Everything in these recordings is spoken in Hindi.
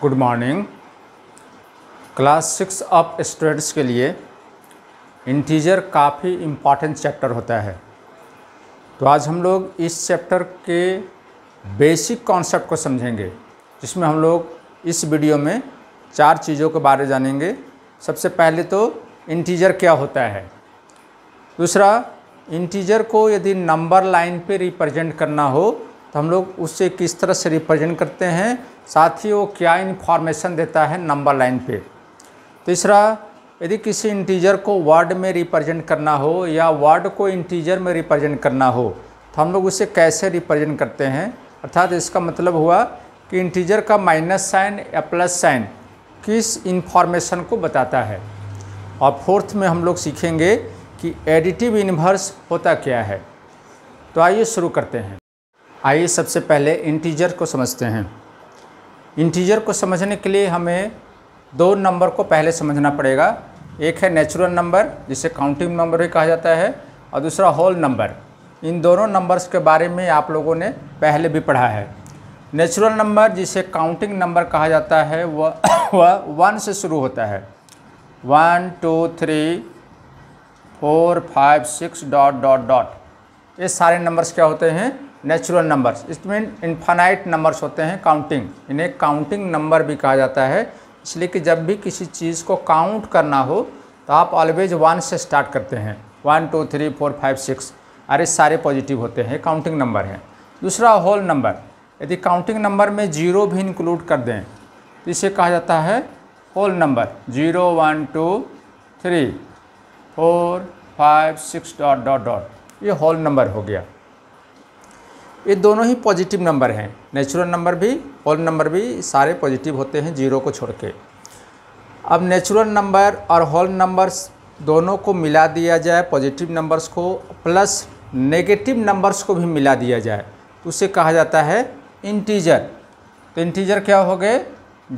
Good morning. Class 6 up students के लिए इंटीजर काफ़ी इम्पॉर्टेंट चैप्टर होता है। तो आज हम लोग इस चैप्टर के बेसिक कॉन्सेप्ट को समझेंगे, जिसमें हम लोग इस वीडियो में 4 चीज़ों के बारे में जानेंगे। सबसे पहले तो इंटीजर क्या होता है, दूसरा इंटीजर को यदि नंबर लाइन पे रिप्रेजेंट करना हो तो हम लोग उससे किस तरह से रिप्रेजेंट करते हैं, साथ ही वो क्या इन्फॉर्मेशन देता है नंबर लाइन पे। तीसरा, यदि किसी इंटीजर को वर्ड में रिप्रेजेंट करना हो या वर्ड को इंटीजर में रिप्रेजेंट करना हो तो हम लोग उसे कैसे रिप्रेजेंट करते हैं। अर्थात इसका मतलब हुआ कि इंटीजर का माइनस साइन या प्लस साइन किस इन्फॉर्मेशन को बताता है। और फोर्थ में हम लोग सीखेंगे कि एडिटिव इन्वर्स होता क्या है। तो आइए शुरू करते हैं। आइए सबसे पहले इंटीजर को समझते हैं। इंटीजर को समझने के लिए हमें 2 नंबर को पहले समझना पड़ेगा। एक है नेचुरल नंबर, जिसे काउंटिंग नंबर भी कहा जाता है, और दूसरा होल नंबर। इन दोनों नंबर्स के बारे में आप लोगों ने पहले भी पढ़ा है। नेचुरल नंबर, जिसे काउंटिंग नंबर कहा जाता है, वह 1 से शुरू होता है। 1 2 3 4 5 6 ... ये सारे नंबर्स क्या होते हैं, नेचुरल नंबर्स। इसमें इनफाइनाइट नंबर्स होते हैं, काउंटिंग। इन्हें काउंटिंग नंबर भी कहा जाता है, इसलिए कि जब भी किसी चीज़ को काउंट करना हो तो आप ऑलवेज 1 से स्टार्ट करते हैं। 1 2 3 4 5 6 अरे सारे पॉजिटिव होते हैं, काउंटिंग नंबर हैं। दूसरा होल नंबर, यदि काउंटिंग नंबर में 0 भी इंक्लूड कर दें तो इसे कहा जाता है होल नंबर। 0 1 2 3 4 5 6 ... ये होल नंबर हो गया। ये दोनों ही पॉजिटिव नंबर हैं, नेचुरल नंबर भी होल नंबर भी सारे पॉजिटिव होते हैं, 0 को छोड़ के। अब नेचुरल नंबर और होल नंबर्स दोनों को मिला दिया जाए, पॉजिटिव नंबर्स को प्लस नेगेटिव नंबर्स को भी मिला दिया जाए तो उसे कहा जाता है इंटीजर। तो इंटीजर क्या हो गए,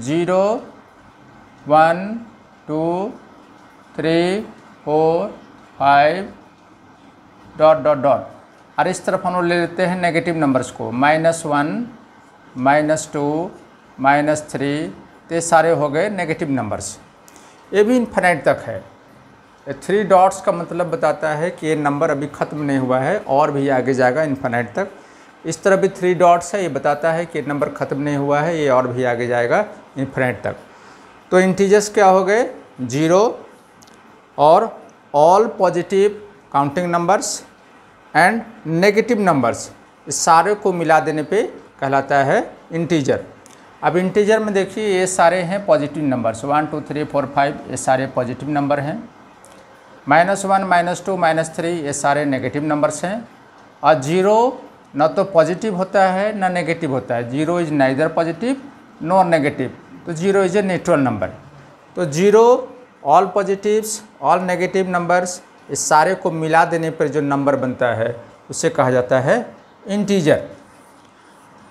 0 1 2 3 4 5 ... और इस तरफ हम लोग ले लेते हैं नेगेटिव नंबर्स को, -1 -2 -3। ये सारे हो गए नेगेटिव नंबर्स। ये भी इनफाइनाइट तक है। 3 डॉट्स का मतलब बताता है कि ये नंबर अभी ख़त्म नहीं हुआ है और भी आगे जाएगा इनफाइनाइट तक। इस तरह भी 3 डॉट्स है, ये बताता है कि नंबर ख़त्म नहीं हुआ है, ये और भी आगे जाएगा इनफाइनाइट तक। तो इंटीजर्स क्या हो गए, 0 और all positive counting numbers and negative numbers, इस सारे को मिला देने पे कहलाता है इंटीजर। अब इंटीजर में देखिए ये सारे हैं पॉजिटिव नंबर्स, 1 2 3 4 5 ये सारे पॉजिटिव नंबर हैं। -1 -2 -3 ये सारे नेगेटिव नंबर्स हैं। और 0 न तो पॉजिटिव होता है न नेगेटिव होता है। 0 is neither positive nor negative, तो 0 इज़ ए न्यूट्रल नंबर। तो 0 all positives all negative numbers, इस सारे को मिला देने पर जो नंबर बनता है उसे कहा जाता है इंटीजर।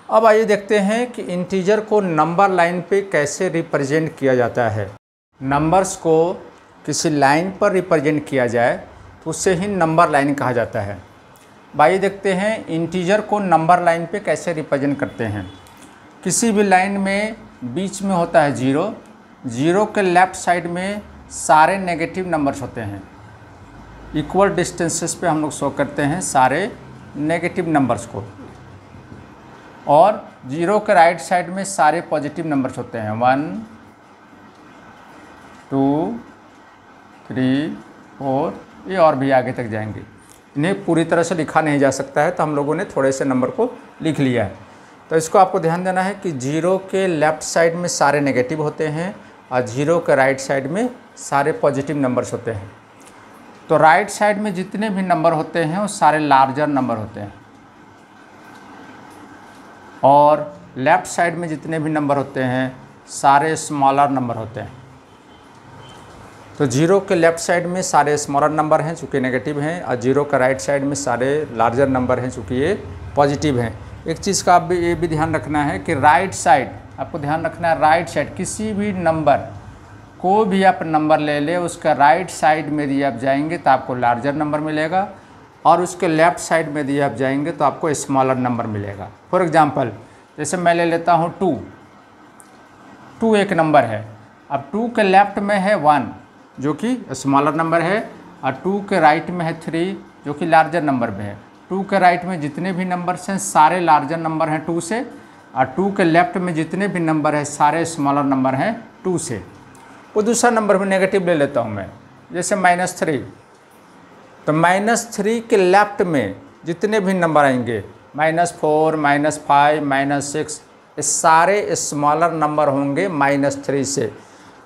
अब आइए देखते हैं कि इंटीजर को नंबर लाइन पे कैसे रिप्रेजेंट किया जाता है। नंबर्स को किसी लाइन पर रिप्रेजेंट किया जाए तो उससे ही नंबर लाइन कहा जाता है। आइए देखते हैं इंटीजर को नंबर लाइन पे कैसे रिप्रेजेंट करते हैं। किसी भी लाइन में बीच में होता है 0, 0 के लेफ़्ट साइड में सारे नेगेटिव नंबर्स होते हैं। इक्वल डिस्टेंसेस पे हम लोग शो करते हैं सारे नेगेटिव नंबर्स को, और 0 के राइट साइड में सारे पॉजिटिव नंबर्स होते हैं। 1 2 3 4 ये और भी आगे तक जाएंगे। इन्हें पूरी तरह से लिखा नहीं जा सकता है, तो हम लोगों ने थोड़े से नंबर को लिख लिया है। तो इसको आपको ध्यान देना है कि 0 के लेफ़्ट साइड में सारे नेगेटिव होते हैं और 0 के राइट साइड में सारे पॉजिटिव नंबर्स होते हैं। तो राइट साइड में जितने भी नंबर होते हैं वो सारे लार्जर नंबर होते हैं, और लेफ़्ट साइड में जितने भी नंबर होते हैं सारे स्मॉलर नंबर होते हैं। तो 0 के लेफ़्ट साइड में सारे स्मॉलर नंबर हैं चूँकि नेगेटिव हैं, और 0 का राइट साइड में सारे लार्जर नंबर हैं चूँकि ये पॉजिटिव हैं। एक चीज़ का आप ये भी ध्यान रखना है कि राइट साइड, आपको ध्यान रखना है राइट साइड, किसी भी नंबर कोई भी आप नंबर ले ले उसका राइट साइड में यदि आप जाएंगे तो आपको लार्जर नंबर मिलेगा, और उसके लेफ़्ट साइड में यदि आप जाएंगे तो आपको स्मॉलर नंबर मिलेगा। फॉर एग्जांपल जैसे मैं ले लेता हूँ 2, 2 एक नंबर है। अब 2 के लेफ्ट में है 1 जो कि स्मॉलर नंबर है, और 2 के राइट में है 3 जो कि लार्जर नंबर में है। 2 के राइट में जितने भी नंबर्स हैं सारे लार्जर नंबर हैं 2 से, और 2 के लेफ्ट में जितने भी नंबर हैं सारे स्मॉलर नंबर हैं 2 से। वो दूसरा नंबर भी नेगेटिव ले लेता हूँ मैं, जैसे -3। तो -3 के लेफ्ट में जितने भी नंबर आएंगे -4, -5, -6, ये सारे स्मॉलर नंबर होंगे -3 से।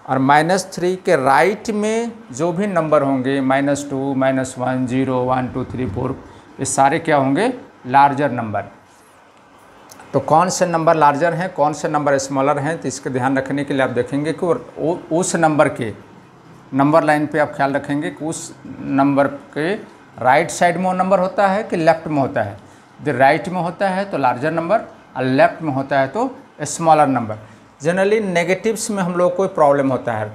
और -3 के राइट में जो भी नंबर होंगे -2, -1, 0, 1, 2, 3, 4, ये सारे क्या होंगे? Larger number. तो कौन से नंबर लार्जर हैं, कौन से नंबर स्मॉलर हैं, तो इसका ध्यान रखने के लिए आप देखेंगे कि उस नंबर के नंबर लाइन पे आप ख्याल रखेंगे कि उस नंबर के राइट साइड में वो नंबर होता है कि लेफ्ट में होता है। यदि राइट में होता है तो लार्जर नंबर, और लेफ्ट में होता है तो स्मॉलर नंबर। जनरली नेगेटिव्स में हम लोग को कोई प्रॉब्लम होता है।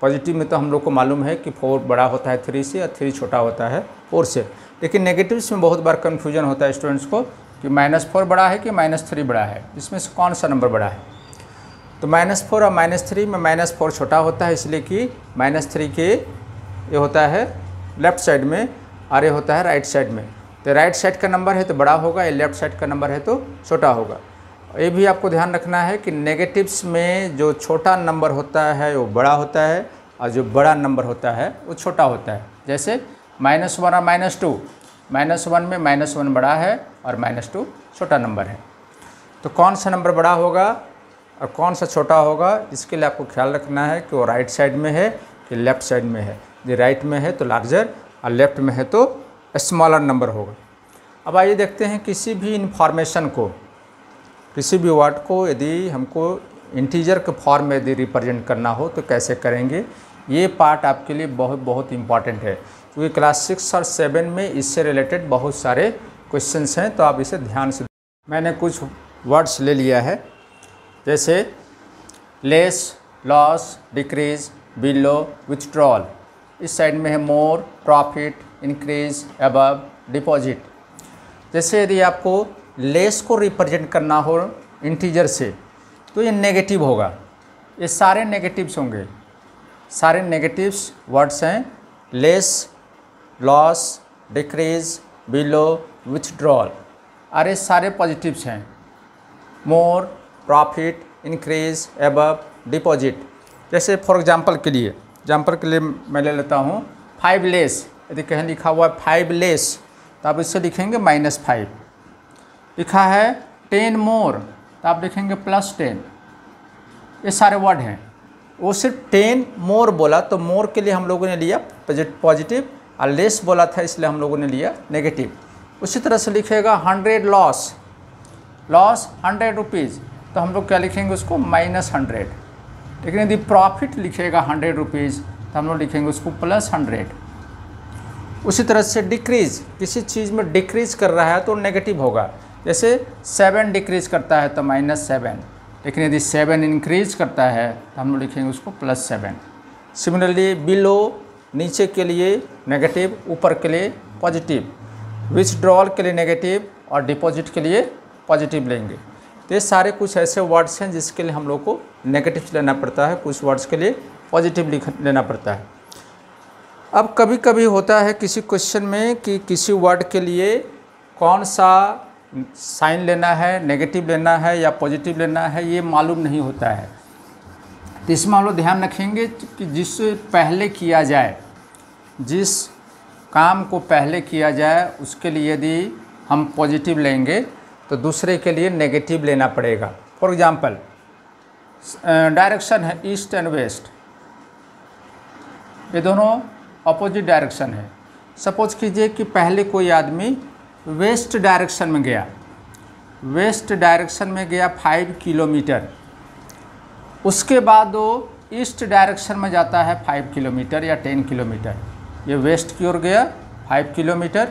पॉजिटिव में तो हम लोग को मालूम है कि 4 बड़ा होता है 3 से, और 3 छोटा होता है 4 से। लेकिन नेगेटिव्स में बहुत बार कन्फ्यूजन होता है स्टूडेंट्स को कि -4 बड़ा है कि -3 बड़ा है, इसमें से कौन सा नंबर बड़ा है। तो -4 और -3 में -4 छोटा होता है, इसलिए कि -3 के ये होता है लेफ्ट साइड में और ये होता है राइट साइड में। तो राइट साइड का नंबर है तो बड़ा होगा, ये लेफ्ट साइड का नंबर है तो छोटा होगा। ये भी आपको ध्यान रखना है कि नेगेटिव्स में जो छोटा नंबर होता है वो बड़ा होता है, और जो बड़ा नंबर होता है वो छोटा होता है। जैसे -1 और -2, -1 में -1 बड़ा है और -2 छोटा नंबर है। तो कौन सा नंबर बड़ा होगा और कौन सा छोटा होगा, इसके लिए आपको ख्याल रखना है कि वो राइट साइड में है कि लेफ्ट साइड में है। यदि राइट में है तो लार्जर, और लेफ्ट में है तो स्मॉलर नंबर होगा। अब आइए देखते हैं किसी भी इंफॉर्मेशन को, किसी भी वर्ड को यदि हमको इंटीजर के फॉर्म में यदि रिप्रेजेंट करना हो तो कैसे करेंगे। ये पार्ट आपके लिए बहुत इम्पॉर्टेंट है, क्योंकि क्लास 6 और 7 में इससे रिलेटेड बहुत सारे क्वेश्चंस हैं, तो आप इसे ध्यान से। मैंने कुछ वर्ड्स ले लिया है, जैसे less, loss, decrease, below, withdrawal. इस साइड में है मोर, प्रॉफिट, इंक्रीज, अबव, डिपॉजिट। जैसे यदि आपको लेस को रिप्रेजेंट करना हो इंटीजर से तो ये नेगेटिव होगा, ये सारे नेगेटिव्स होंगे, सारे नेगेटिव्स वर्ड्स हैं। Less, loss, decrease, below, withdrawal, और ये सारे पॉजिटिव्स हैं। मोर, प्रॉफिट, इंक्रीज, अबव, डिपॉजिट। जैसे फॉर एग्जांपल के लिए मैं ले लेता हूँ 5 लेस। यदि कहीं लिखा हुआ है 5 लेस तो आप इससे लिखेंगे -5। लिखा है 10 मोर तो आप लिखेंगे +10। ये सारे वर्ड हैं। वो सिर्फ 10 मोर बोला तो मोर के लिए हम लोगों ने लिया पॉजिटिव, और लेस बोला था इसलिए हम लोगों ने लिया नेगेटिव। उसी तरह से लिखेगा 100 लॉस 100 रुपीज़ तो हम लोग क्या लिखेंगे उसको -100। लेकिन यदि प्रॉफिट लिखेगा 100 रुपीज़ तो हम लोग लिखेंगे उसको +100। उसी तरह से डिक्रीज़, किसी चीज़ में डिक्रीज़ कर रहा है तो नेगेटिव होगा। जैसे 7 डिक्रीज़ करता है तो -7, लेकिन यदि 7 इंक्रीज़ करता है तो हम लोग लिखेंगे उसको +7। सिमिलरली बिलो, नीचे के लिए नेगेटिव, ऊपर के लिए पॉजिटिव। विथड्रॉल के लिए नेगेटिव और डिपॉजिट के लिए पॉजिटिव लेंगे। तो ये सारे कुछ ऐसे वर्ड्स हैं जिसके लिए हम लोग को नेगेटिव लेना पड़ता है, कुछ वर्ड्स के लिए पॉजिटिव लेना पड़ता है। अब कभी कभी होता है किसी क्वेश्चन में कि किसी वर्ड के लिए कौन सा साइन लेना है, नेगेटिव लेना है या पॉजिटिव लेना है, ये मालूम नहीं होता है। तो इसमें हम लोग ध्यान रखेंगे कि जिससे पहले किया जाए, जिस काम को पहले किया जाए उसके लिए यदि हम पॉजिटिव लेंगे तो दूसरे के लिए नेगेटिव लेना पड़ेगा। फॉर एग्जांपल डायरेक्शन है ईस्ट एंड वेस्ट, ये दोनों अपोजिट डायरेक्शन है। सपोज कीजिए कि पहले कोई आदमी वेस्ट डायरेक्शन में गया, वेस्ट डायरेक्शन में गया 5 किलोमीटर, उसके बाद वो ईस्ट डायरेक्शन में जाता है 5 किलोमीटर या 10 किलोमीटर। ये वेस्ट की ओर गया 5 किलोमीटर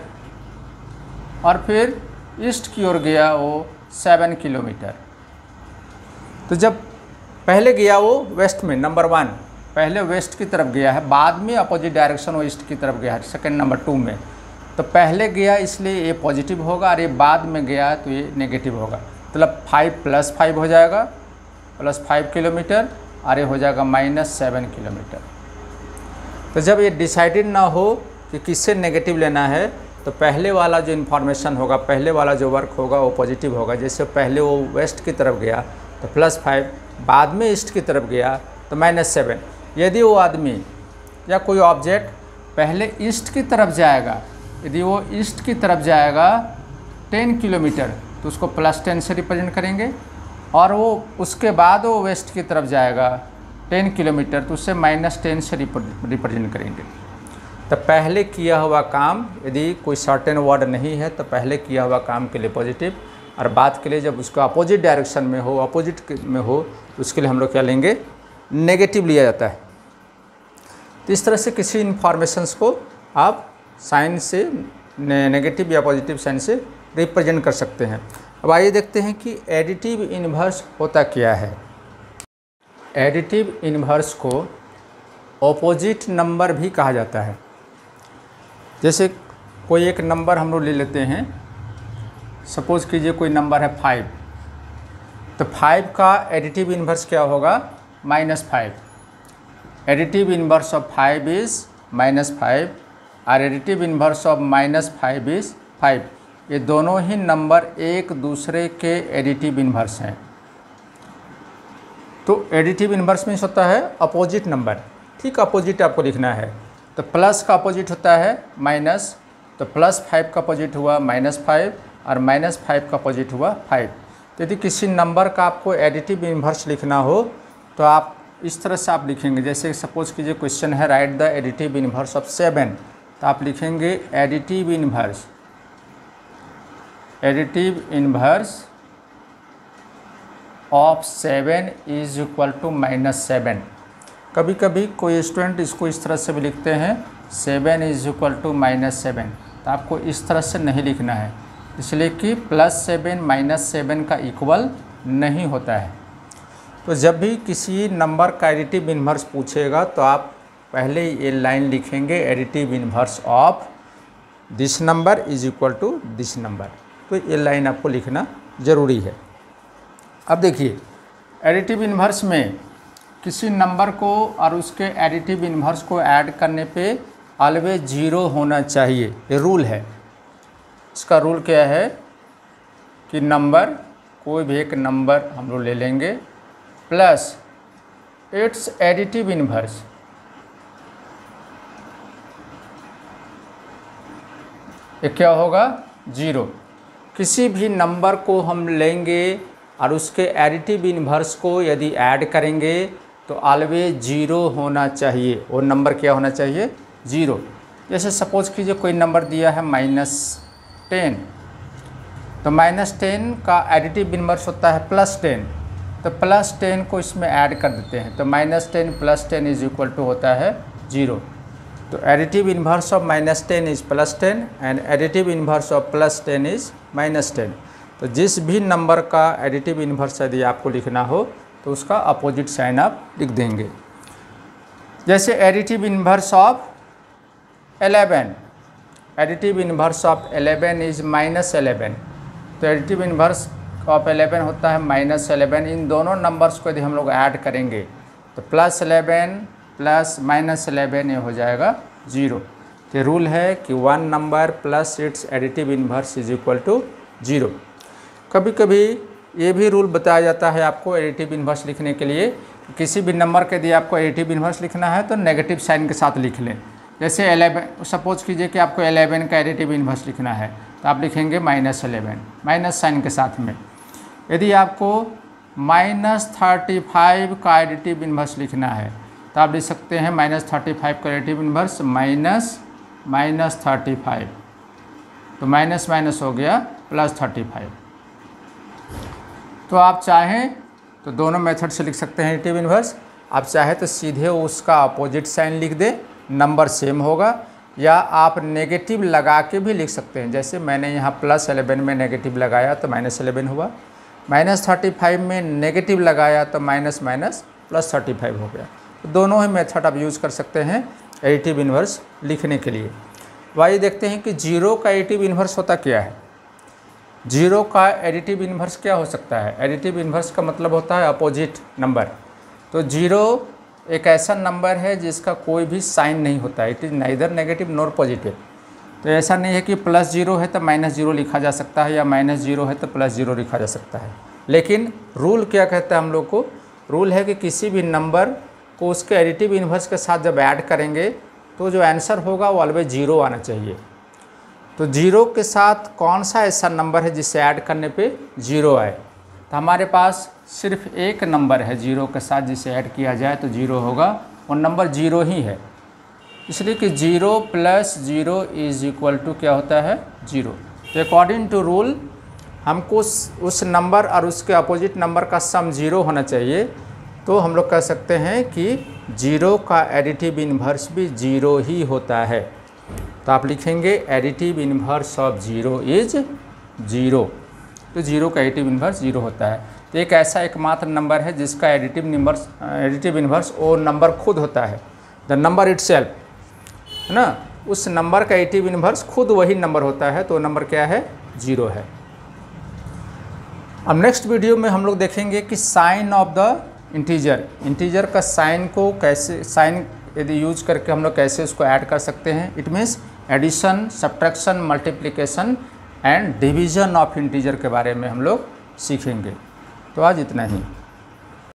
और फिर ईस्ट की ओर गया वो 7 किलोमीटर। तो जब पहले गया वो वेस्ट में, नंबर 1 पहले वेस्ट की तरफ गया है, बाद में अपोजिट डायरेक्शन वो ईस्ट की तरफ गया है सेकंड नंबर 2 में। तो पहले गया इसलिए ये पॉजिटिव होगा और ये बाद में गया तो ये नेगेटिव होगा। मतलब 5 + 5 हो जाएगा, +5 किलोमीटर और ये हो जाएगा -7 किलोमीटर। तो जब ये डिसाइडेड ना हो कि किससे नेगेटिव लेना है, तो पहले वाला जो इन्फॉर्मेशन होगा, पहले वाला जो वर्क होगा वो पॉजिटिव होगा। जैसे पहले वो वेस्ट की तरफ गया तो +5, बाद में ईस्ट की तरफ गया तो -7। यदि वो आदमी या कोई ऑब्जेक्ट पहले ईस्ट की तरफ जाएगा, यदि वो ईस्ट की तरफ जाएगा 10 किलोमीटर तो उसको +10 से रिप्रेजेंट करेंगे, और वो उसके बाद वो वेस्ट की तरफ जाएगा 10 किलोमीटर तो उससे -10 से रिप्रेजेंट करेंगे। तो पहले किया हुआ काम, यदि कोई सर्टेन वर्ड नहीं है तो पहले किया हुआ काम के लिए पॉजिटिव, और बाद के लिए जब उसका अपोजिट डायरेक्शन में हो, अपोजिट में हो, तो उसके लिए हम लोग क्या लेंगे, नेगेटिव लिया जाता है। तो इस तरह से किसी इन्फॉर्मेशंस को आप साइन से, नेगेटिव या पॉजिटिव साइन से रिप्रेजेंट कर सकते हैं। अब आइए देखते हैं कि एडिटिव इन्वर्स होता क्या है। एडिटिव इन्वर्स को ऑपोजिट नंबर भी कहा जाता है। जैसे कोई एक नंबर हम लोग ले लेते हैं, सपोज़ कीजिए कोई नंबर है 5, तो 5 का एडिटिव इन्वर्स क्या होगा, -5। एडिटिव इन्वर्स ऑफ 5 इज़ -5 और एडिटिव इन्वर्स ऑफ -5 इज़ 5। ये दोनों ही नंबर एक दूसरे के एडिटिव इन्वर्स हैं। तो एडिटिव इन्वर्स मीन्स होता है अपोजिट नंबर, ठीक अपोजिट आपको लिखना है। तो प्लस का अपोजिट होता है माइनस, तो +5 का अपोजिट हुआ -5 और -5 का अपोजिट हुआ 5। तो यदि किसी नंबर का आपको एडिटिव इन्वर्स लिखना हो तो आप इस तरह से आप लिखेंगे। जैसे सपोज़ कीजिए क्वेश्चन है write the additive inverse of 7, तो आप लिखेंगे additive inverse of 7 is equal to -7। कभी कभी कोई स्टूडेंट इसको इस तरह से भी लिखते हैं 7 इज इक्वल टू -7, तो आपको इस तरह से नहीं लिखना है, इसलिए कि +7 -7 का इक्वल नहीं होता है। तो जब भी किसी नंबर का एडिटिव इन्वर्स पूछेगा तो आप पहले ये लाइन लिखेंगे, additive inverse of this number is equal to this number. तो ये लाइन आपको लिखना ज़रूरी है। अब देखिए, एडिटिव इन्वर्स में किसी नंबर को और उसके एडिटिव इन्वर्स को ऐड करने पे ऑलवेज 0 होना चाहिए, ये रूल है। इसका रूल क्या है कि नंबर, कोई भी एक नंबर हम लोग ले लेंगे प्लस इट्स एडिटिव इन्वर्स, ये क्या होगा, 0। किसी भी नंबर को हम लेंगे और उसके एडिटिव इन्वर्स को यदि ऐड करेंगे तो ऑलवेज 0 होना चाहिए। वो नंबर क्या होना चाहिए, 0। जैसे सपोज़ कीजिए कोई नंबर दिया है -10, तो -10 का एडिटिव इन्वर्स होता है +10, तो +10 को इसमें ऐड कर देते हैं, तो -10 + 10 इज इक्वल टू होता है 0। तो additive inverse of -10 is +10 and additive inverse of +10 is -10। तो जिस भी नंबर का एडिटिव इन्वर्स यदि आपको लिखना हो तो उसका अपोजिट साइन आप लिख देंगे। जैसे additive inverse of 11, additive inverse of 11 is -11, तो एडिटिव इन्वर्स ऑफ 11 होता है -11। इन दोनों नंबर्स को यदि हम लोग ऐड करेंगे तो +11 प्लस -11 ये हो जाएगा 0। तो रूल है कि one number plus its additive inverse is equal to 0। कभी कभी ये भी रूल बताया जाता है आपको एडिटिव इन्वर्स लिखने के लिए, किसी भी नंबर के लिए आपको एडिटिव इन्वर्स लिखना है तो नेगेटिव साइन के साथ लिख लें। जैसे 11, सपोज कीजिए कि आपको 11 का एडिटिव इन्वर्स लिखना है तो आप लिखेंगे -11 माइनस साइन के साथ में। यदि आपको -35 का एडिटिव इन्वर्स लिखना है तो आप लिख सकते हैं -35 का एडिटिव इन्वर्स -35, तो माइनस माइनस हो गया +35। तो आप चाहें तो दोनों मेथड से लिख सकते हैं एडिटिव इन्वर्स। आप चाहे तो सीधे उसका अपोजिट साइन लिख दें, नंबर सेम होगा, या आप नेगेटिव लगा के भी लिख सकते हैं। जैसे मैंने यहाँ +11 में नेगेटिव लगाया तो -11 हुआ, -35 में नेगेटिव लगाया तो माइनस माइनस +35 हो गया। तो दोनों ही मेथड आप यूज़ कर सकते हैं एडिटिव इन्वर्स लिखने के लिए। आइए देखते हैं कि 0 का एडिटिव इन्वर्स होता क्या है। 0 का एडिटिव इन्वर्स क्या हो सकता है। एडिटिव इन्वर्स का मतलब होता है अपोजिट नंबर। तो 0 एक ऐसा नंबर है जिसका कोई भी साइन नहीं होता है, it is neither negative nor positive. तो ऐसा नहीं है कि +0 है तो -0 लिखा जा सकता है या -0 है तो +0 लिखा जा सकता है। लेकिन रूल क्या कहता है हम लोग को? रूल है कि किसी भी नंबर को उसके एडिटिव इन्वर्स के साथ जब ऐड करेंगे तो जो आंसर होगा वो ऑलवेज 0 आना चाहिए। तो 0 के साथ कौन सा ऐसा नंबर है जिसे ऐड करने पे 0 आए? तो हमारे पास सिर्फ एक नंबर है 0 के साथ जिसे ऐड किया जाए तो 0 होगा, और नंबर 0 ही है, इसलिए कि 0 + 0 = क्या होता है? 0। तो अकॉर्डिंग टू रूल हमको उस नंबर और उसके अपोजिट नंबर का सम 0 होना चाहिए। तो हम लोग कह सकते हैं कि 0 का एडिटिव इन्वर्स भी 0 ही होता है। तो आप लिखेंगे एडिटिव इन्वर्स ऑफ 0 इज़ 0। तो 0 का एडिटिव इन्वर्स 0 होता है। तो एक ऐसा एकमात्र नंबर है जिसका एडिटिव इन्वर्स वो नंबर खुद होता है, द नंबर इटसेल्फ, है ना। उस नंबर का एडिटिव इन्वर्स खुद वही नंबर होता है, तो नंबर क्या है? 0 है। अब नेक्स्ट वीडियो में हम लोग देखेंगे कि साइन ऑफ द इंटीजर का साइन को कैसे, साइन यदि यूज करके हम लोग कैसे उसको ऐड कर सकते हैं। It means addition, subtraction, multiplication and division of integer के बारे में हम लोग सीखेंगे। तो आज इतना ही।